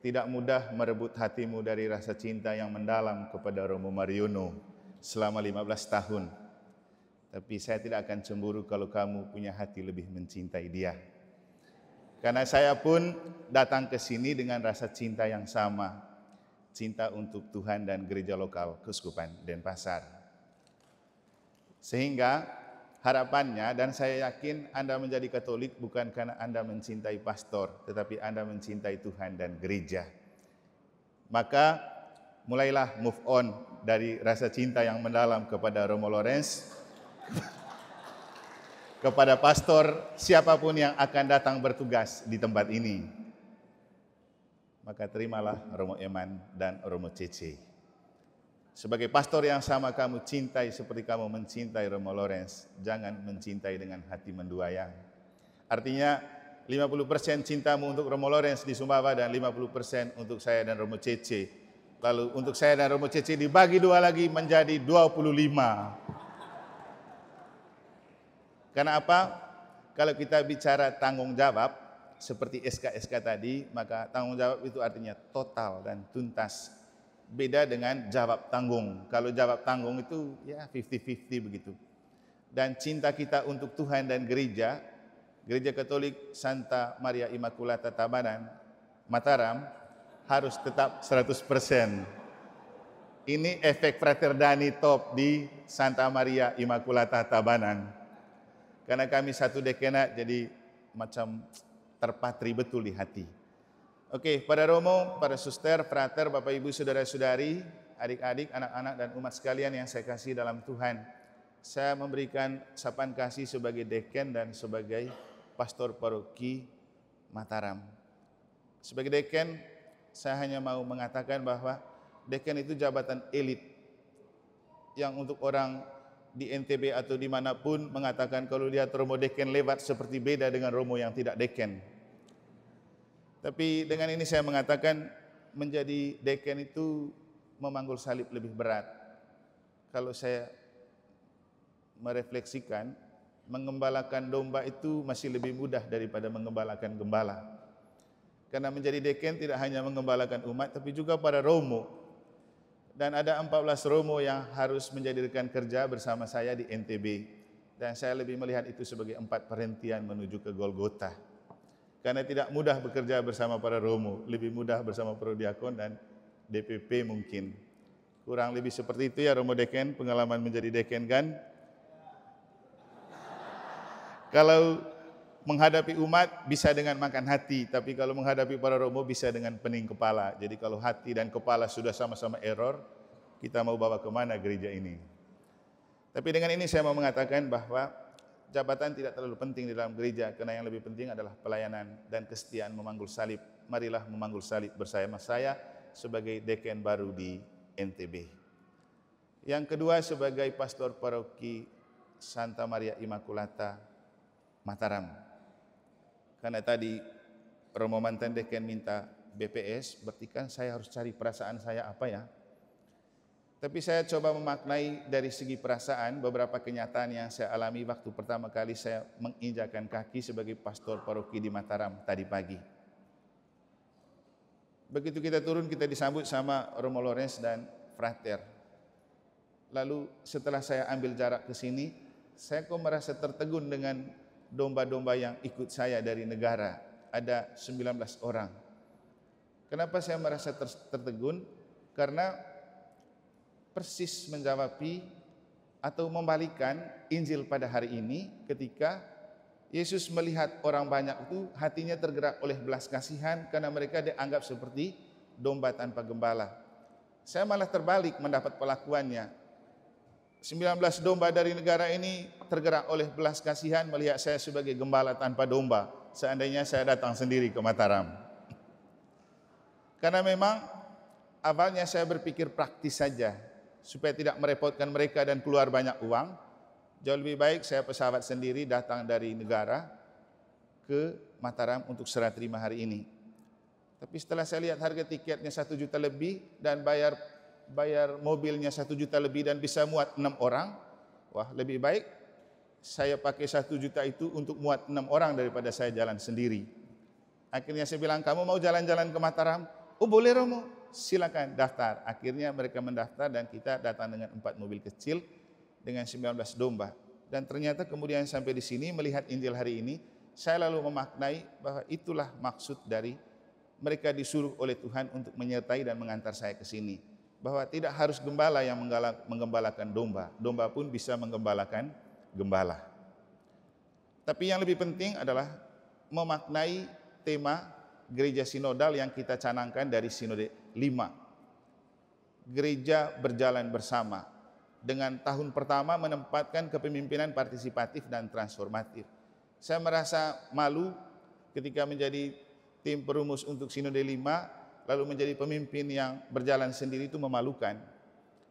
tidak mudah merebut hatimu dari rasa cinta yang mendalam kepada Romo Mariono selama 15 tahun. Tapi saya tidak akan cemburu kalau kamu punya hati lebih mencintai dia. Karena saya pun datang ke sini dengan rasa cinta yang sama. Cinta untuk Tuhan dan gereja lokal Keuskupan Denpasar. Sehingga harapannya, dan saya yakin Anda menjadi Katolik bukan karena Anda mencintai pastor, tetapi Anda mencintai Tuhan dan gereja. Maka mulailah move on dari rasa cinta yang mendalam kepada Romo Lorenz, kepada pastor siapapun yang akan datang bertugas di tempat ini. Maka terimalah Romo Eman dan Romo Cece. Sebagai pastor yang sama kamu cintai seperti kamu mencintai Romo Lorenz, jangan mencintai dengan hati menduayang. Artinya 50% cintamu untuk Romo Lorenz di Sumbawa dan 50% untuk saya dan Romo Cece. Lalu untuk saya dan Romo Cece dibagi dua lagi menjadi 25. Karena apa? Kalau kita bicara tanggung jawab, seperti SK-SK tadi, maka tanggung jawab itu artinya total dan tuntas. Beda dengan jawab tanggung. Kalau jawab tanggung itu ya 50-50 begitu. Dan cinta kita untuk Tuhan dan gereja, Gereja Katolik Santa Maria Immaculata Tabanan, Mataram, harus tetap 100%. Ini efek Fraterdani top di Santa Maria Immaculata Tabanan. Karena kami satu dekenat, jadi macam terpatri betul di hati. Oke, pada Romo, pada suster, frater, Bapak Ibu, saudara-saudari, adik-adik, anak-anak dan umat sekalian yang saya kasih dalam Tuhan, saya memberikan sapaan kasih sebagai deken dan sebagai pastor paroki Mataram. Sebagai deken, saya hanya mau mengatakan bahwa deken itu jabatan elit yang untuk orang di NTB atau dimanapun mengatakan kalau lihat Romo Deken lewat seperti beda dengan Romo yang tidak Deken. Tapi dengan ini saya mengatakan menjadi Deken itu memanggul salib lebih berat. Kalau saya merefleksikan, mengembalakan domba itu masih lebih mudah daripada mengembalakan gembala. Karena menjadi Deken tidak hanya mengembalakan umat, tapi juga para Romo. Dan ada 14 Romo yang harus menjadi rekan kerja bersama saya di NTB. Dan saya lebih melihat itu sebagai 4 perhentian menuju ke Golgota. Karena tidak mudah bekerja bersama para Romo, lebih mudah bersama Prodiakon dan DPP mungkin. Kurang lebih seperti itu ya Romo Deken, pengalaman menjadi Deken kan? Kalau menghadapi umat bisa dengan makan hati, tapi kalau menghadapi para Romo bisa dengan pening kepala. Jadi kalau hati dan kepala sudah sama-sama error, kita mau bawa kemana gereja ini? Tapi dengan ini saya mau mengatakan bahwa jabatan tidak terlalu penting di dalam gereja, karena yang lebih penting adalah pelayanan dan kesetiaan memanggul salib. Marilah memanggul salib bersama saya sebagai deken baru di NTB. Yang kedua sebagai pastor paroki Santa Maria Immaculata Mataram. Karena tadi Romo mantan deken minta BPS, berarti kan saya harus cari perasaan saya apa ya. Tapi saya coba memaknai dari segi perasaan beberapa kenyataan yang saya alami waktu pertama kali saya menginjakan kaki sebagai pastor paroki di Mataram tadi pagi. Begitu kita turun, kita disambut sama Romo Lorenz dan frater. Lalu setelah saya ambil jarak ke sini, saya kok merasa tertegun dengan domba-domba yang ikut saya dari negara. Ada 19 orang. Kenapa saya merasa tertegun? Karena persis menjawabi atau membalikan Injil pada hari ini ketika Yesus melihat orang banyak itu hatinya tergerak oleh belas kasihan karena mereka dianggap seperti domba tanpa gembala. Saya malah terbalik mendapat pelakuannya. 19 domba dari negara ini tergerak oleh belas kasihan melihat saya sebagai gembala tanpa domba. Seandainya saya datang sendiri ke Mataram. Karena memang awalnya saya berpikir praktis saja, supaya tidak merepotkan mereka dan keluar banyak uang. Jauh lebih baik saya pesawat sendiri datang dari negara ke Mataram untuk serah terima hari ini. Tapi setelah saya lihat harga tiketnya 1 juta lebih dan bayar mobilnya 1 juta lebih dan bisa muat 6 orang, wah lebih baik saya pakai 1 juta itu untuk muat 6 orang daripada saya jalan sendiri. Akhirnya saya bilang, kamu mau jalan-jalan ke Mataram? Oh boleh Romo, silakan daftar. Akhirnya mereka mendaftar dan kita datang dengan 4 mobil kecil dengan 19 domba. Dan ternyata kemudian sampai di sini melihat Injil hari ini, saya lalu memaknai bahwa itulah maksud dari mereka disuruh oleh Tuhan untuk menyertai dan mengantar saya ke sini. Bahwa tidak harus gembala yang menggembalakan domba, domba pun bisa menggembalakan gembala. Tapi yang lebih penting adalah memaknai tema gereja sinodal yang kita canangkan dari sinode 5. Gereja berjalan bersama. Dengan tahun pertama menempatkan kepemimpinan partisipatif dan transformatif. Saya merasa malu ketika menjadi tim perumus untuk sinode 5, lalu menjadi pemimpin yang berjalan sendiri itu memalukan.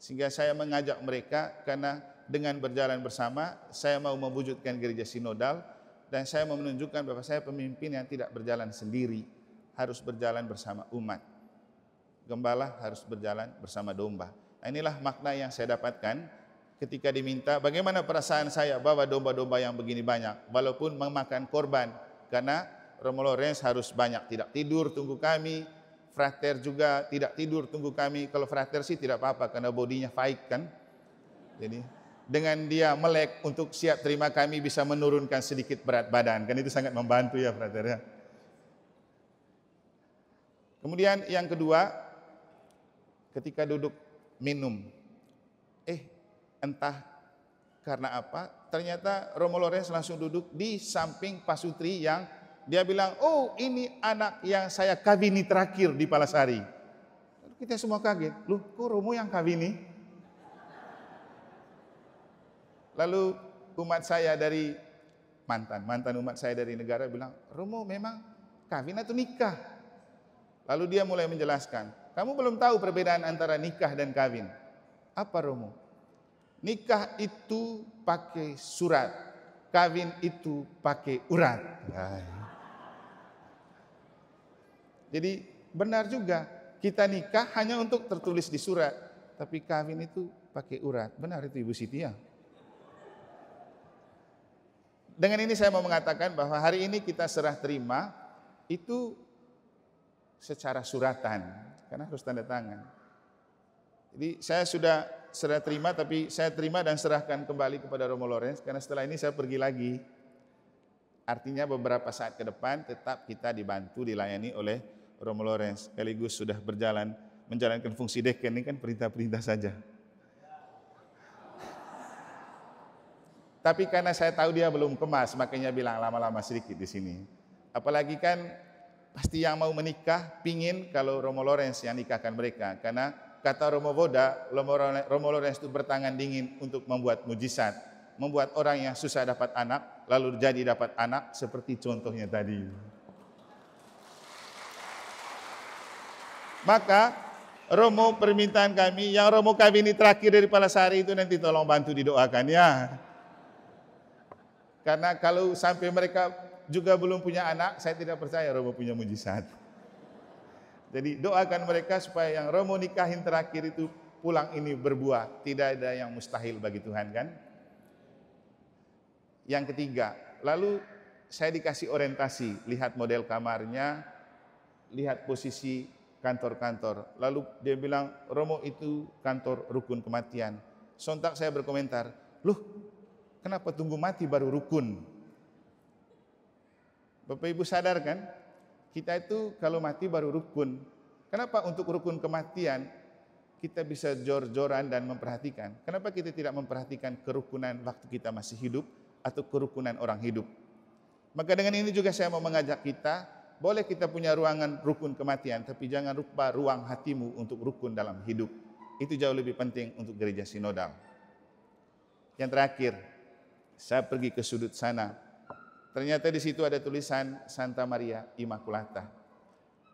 Sehingga saya mengajak mereka karena dengan berjalan bersama, saya mau mewujudkan gereja sinodal dan saya mau menunjukkan bahwa saya pemimpin yang tidak berjalan sendiri, harus berjalan bersama umat. Gembala harus berjalan bersama domba. Nah, inilah makna yang saya dapatkan ketika diminta bagaimana perasaan saya bawa domba-domba yang begini banyak, walaupun memakan korban, karena Romo Lorenz harus banyak tidak tidur tunggu kami, frater juga tidak tidur tunggu kami. Kalau frater sih tidak apa-apa karena bodinya baik kan. Jadi dengan dia melek untuk siap terima kami bisa menurunkan sedikit berat badan, kan itu sangat membantu ya frater ya. Kemudian yang kedua, ketika duduk minum, entah karena apa, ternyata Romo Lorenz langsung duduk di samping Pak Sutri yang dia bilang, oh ini anak yang saya kawini terakhir di Palasari. Kita semua kaget, loh kok Romo yang kawini? Lalu umat saya dari mantan umat saya dari negara bilang, Romo memang kawin atau nikah? Lalu dia mulai menjelaskan, kamu belum tahu perbedaan antara nikah dan kawin. Apa Romo? Nikah itu pakai surat, kawin itu pakai urat. Jadi benar juga, kita nikah hanya untuk tertulis di surat, tapi kawin itu pakai urat. Benar itu Ibu Siti ya? Dengan ini saya mau mengatakan bahwa hari ini kita serah terima itu secara suratan, karena harus tanda tangan. Jadi saya sudah serah terima, tapi saya terima dan serahkan kembali kepada Romo Lorenz, karena setelah ini saya pergi lagi. Artinya beberapa saat ke depan tetap kita dibantu, dilayani oleh Romo Lorenz. Sekaligus sudah berjalan, menjalankan fungsi deken, ini kan perintah-perintah saja. Tapi karena saya tahu dia belum kemas, makanya bilang lama-lama sedikit di sini. Apalagi kan pasti yang mau menikah pingin kalau Romo Lorenz yang nikahkan mereka. Karena kata Romo Voda, Romo Lorenz itu bertangan dingin untuk membuat mujizat. Membuat orang yang susah dapat anak, lalu jadi dapat anak seperti contohnya tadi. Maka Romo permintaan kami, yang Romo kawini terakhir dari Palasari itu nanti tolong bantu didoakan ya. Karena kalau sampai mereka juga belum punya anak, saya tidak percaya Romo punya mujizat. Jadi doakan mereka supaya yang Romo nikahin terakhir itu pulang ini berbuah. Tidak ada yang mustahil bagi Tuhan kan. Yang ketiga, lalu saya dikasih orientasi, lihat model kamarnya, lihat posisi kantor-kantor. Lalu dia bilang, Romo itu kantor rukun kematian. Sontak saya berkomentar, loh kenapa tunggu mati baru rukun? Bapak Ibu sadar kan? Kita itu kalau mati baru rukun. Kenapa untuk rukun kematian kita bisa jor-joran dan memperhatikan? Kenapa kita tidak memperhatikan kerukunan waktu kita masih hidup atau kerukunan orang hidup? Maka dengan ini juga saya mau mengajak kita, boleh kita punya ruangan rukun kematian, tapi jangan lupa ruang hatimu untuk rukun dalam hidup. Itu jauh lebih penting untuk gereja sinodal. Yang terakhir, saya pergi ke sudut sana. Ternyata di situ ada tulisan Santa Maria Immaculata.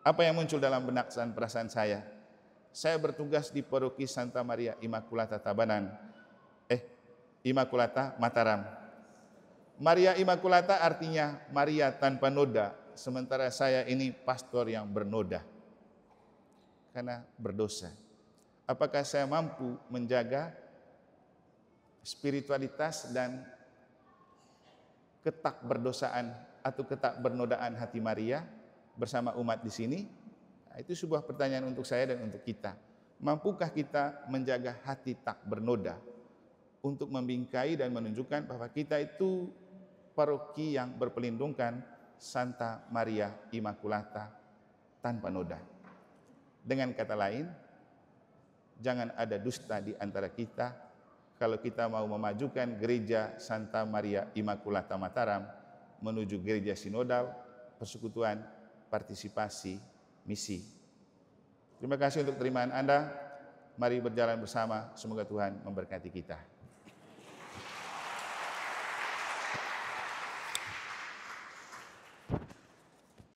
Apa yang muncul dalam benak dan perasaan saya? Saya bertugas di paroki Santa Maria Immaculata Tabanan. Immaculata Mataram. Maria Immaculata artinya Maria tanpa noda. Sementara saya ini pastor yang bernoda. Karena berdosa. Apakah saya mampu menjaga spiritualitas dan ketak berdosaan atau ketak bernodaan hati Maria bersama umat di sini? Nah, itu sebuah pertanyaan untuk saya dan untuk kita. Mampukah kita menjaga hati tak bernoda untuk membingkai dan menunjukkan bahwa kita itu paroki yang berpelindungkan Santa Maria Immaculata tanpa noda. Dengan kata lain, jangan ada dusta di antara kita. Kalau kita mau memajukan gereja Santa Maria Immaculata Mataram menuju gereja sinodal, persekutuan, partisipasi, misi. Terima kasih untuk terimaan Anda. Mari berjalan bersama, semoga Tuhan memberkati kita.